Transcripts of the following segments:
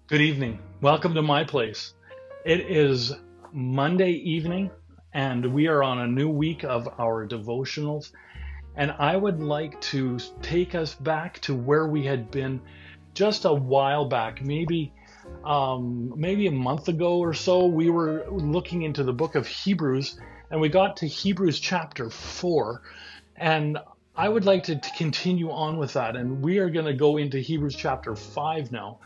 Good evening. Welcome to my place. It is Monday evening, and we are on a new week of our devotionals. And I would like to take us back to where we had been just a while back, maybe a month ago or so. We were looking into the book of Hebrews, and we got to Hebrews chapter 4. And I would like to continue on with that. And we are going to go into Hebrews chapter 5 now.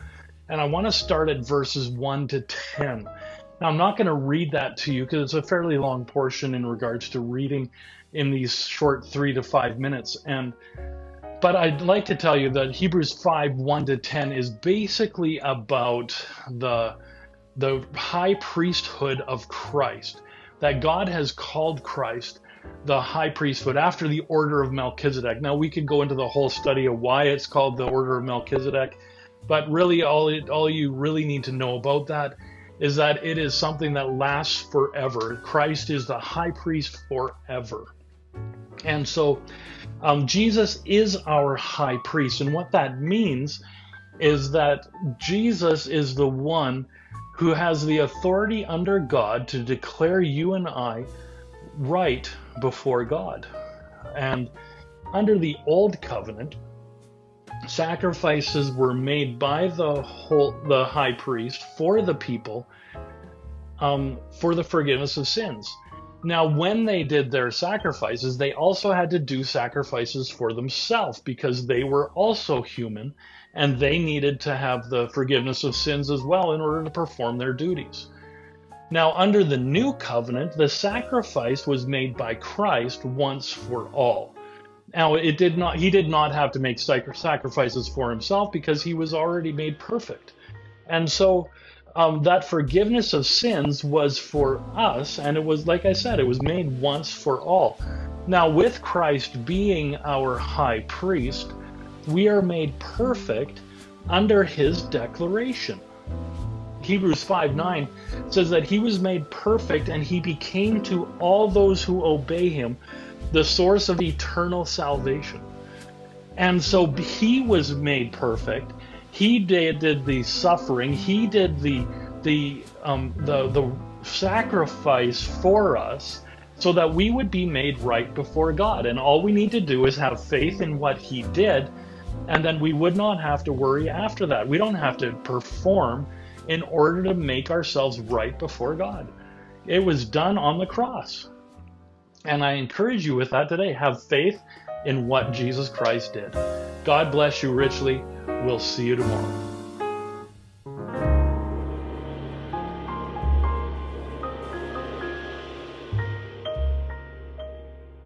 And I want to start at verses 1 to 10. Now, I'm not going to read that to you because it's a fairly long portion in regards to reading in these short 3 to 5 minutes. But I'd like to tell you that Hebrews 5, 1 to 10 is basically about the high priesthood of Christ, that God has called Christ the high priesthood after the order of Melchizedek. Now, we could go into the whole study of why it's called the order of Melchizedek. But really, all you really need to know about that is that it is something that lasts forever. Christ is the high priest forever. And so Jesus is our high priest. And what that means is that Jesus is the one who has the authority under God to declare you and I right before God. And under the old covenant, sacrifices were made by the high priest for the people for the forgiveness of sins. Now, when they did their sacrifices, they also had to do sacrifices for themselves because they were also human and they needed to have the forgiveness of sins as well in order to perform their duties. Now, under the new covenant, the sacrifice was made by Christ once for all. Now, he did not have to make sacrifices for himself because he was already made perfect. And so that forgiveness of sins was for us, and it was, like I said, it was made once for all. Now, with Christ being our high priest, we are made perfect under his declaration. Hebrews 5:9 says that he was made perfect and he became to all those who obey him the source of eternal salvation. And so he was made perfect. He did the suffering. He did the sacrifice for us so that we would be made right before God. And all we need to do is have faith in what he did, and then we would not have to worry after that. We don't have to perform in order to make ourselves right before God. It was done on the cross. And I encourage you with that today. Have faith in what Jesus Christ did. God bless you richly. We'll see you tomorrow.